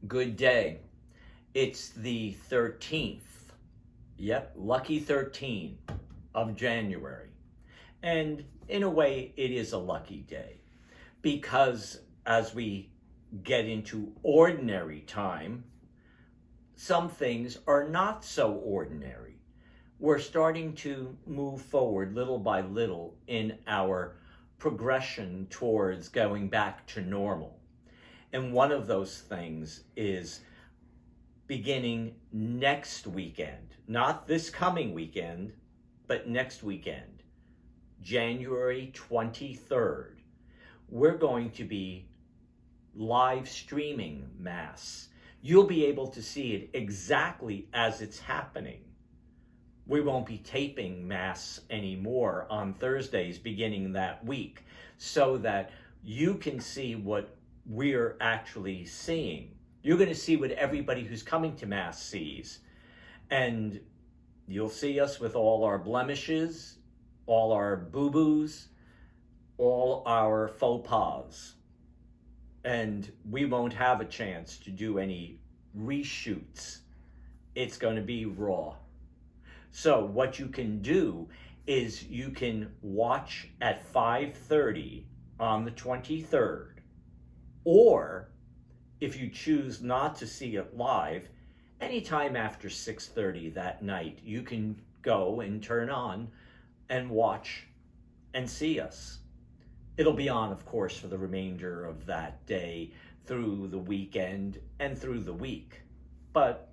Good day. It's the 13th. Yep, lucky 13 of January. And in a way, it is a lucky day because as we get into ordinary time, some things are not so ordinary. We're starting to move forward little by little in our progression towards going back to normal. And one of those things is beginning next weekend, not this coming weekend, but next weekend, January 23rd. We're going to be live streaming Mass. You'll be able to see it exactly as it's happening. We won't be taping Mass anymore on Thursdays beginning that week so that you can see what we're actually seeing. You're going to see what everybody who's coming to Mass sees. And you'll see us with all our blemishes, all our boo-boos, all our faux pas. And we won't have a chance to do any reshoots. It's going to be raw. So what you can do is you can watch at 5:30 on the 23rd. Or if you choose not to see it live, anytime after 6:30 that night, you can go and turn on and watch and see us. It'll be on, of course, for the remainder of that day, through the weekend and through the week. But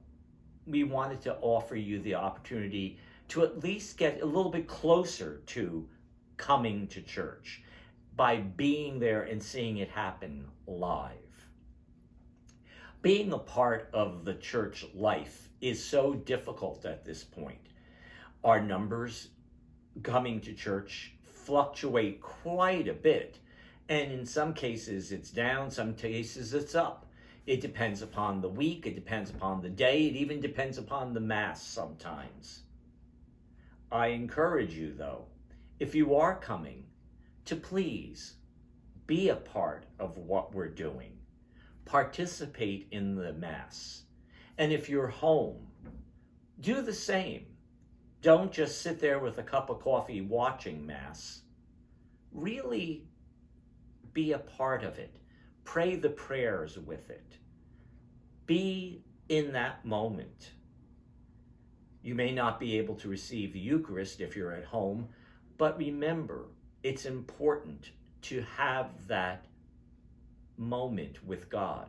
we wanted to offer you the opportunity to at least get a little bit closer to coming to church by being there and seeing it happen live. Being a part of the church life is so difficult at this point. Our numbers coming to church fluctuate quite a bit, and in some cases it's down, some cases it's up. It depends upon the week, it depends upon the day, it even depends upon the Mass sometimes. I encourage you, though, if you are coming, to please be a part of what we're doing. Participate in the Mass. And if you're home, do the same. Don't just sit there with a cup of coffee watching Mass. Really be a part of it. Pray the prayers with it. Be in that moment. You may not be able to receive the Eucharist if you're at home, but remember, it's important to have that moment with God.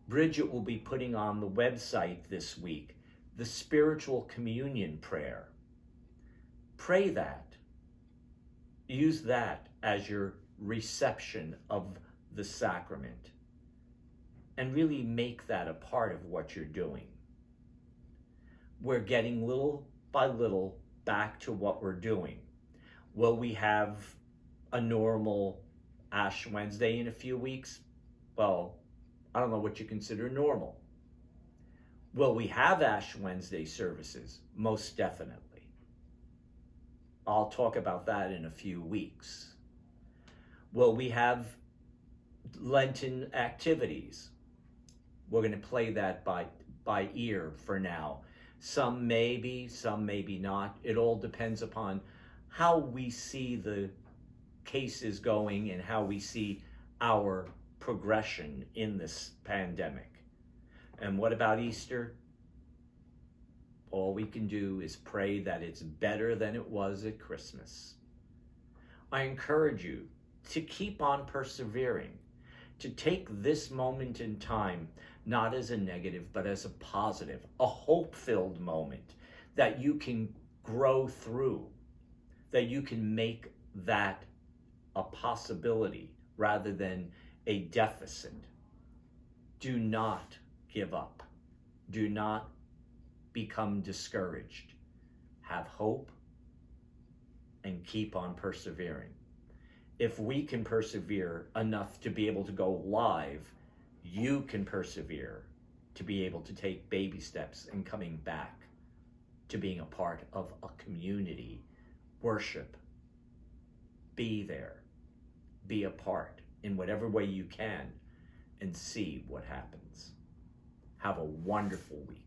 Bridget will be putting on the website this week the spiritual communion prayer. Pray that. Use that as your reception of the sacrament. And really make that a part of what you're doing. We're getting little by little back to what we're doing. Will we have a normal Ash Wednesday in a few weeks? Well, I don't know what you consider normal. Will we have Ash Wednesday services? Most definitely. I'll talk about that in a few weeks. Will we have Lenten activities? We're going to play that by ear for now. Some maybe, some maybe not. It all depends upon how we see the cases going and how we see our progression in this pandemic. And what about Easter? All we can do is pray that it's better than it was at Christmas. I encourage you to keep on persevering, to take this moment in time not as a negative, but as a positive, a hope-filled moment that you can grow through, that you can make that a possibility rather than a deficit. Do not give up. Do not become discouraged. Have hope and keep on persevering. If we can persevere enough to be able to go live, you can persevere to be able to take baby steps in coming back to being a part of a community. Worship. Be there. Be a part in whatever way you can and see what happens. Have a wonderful week.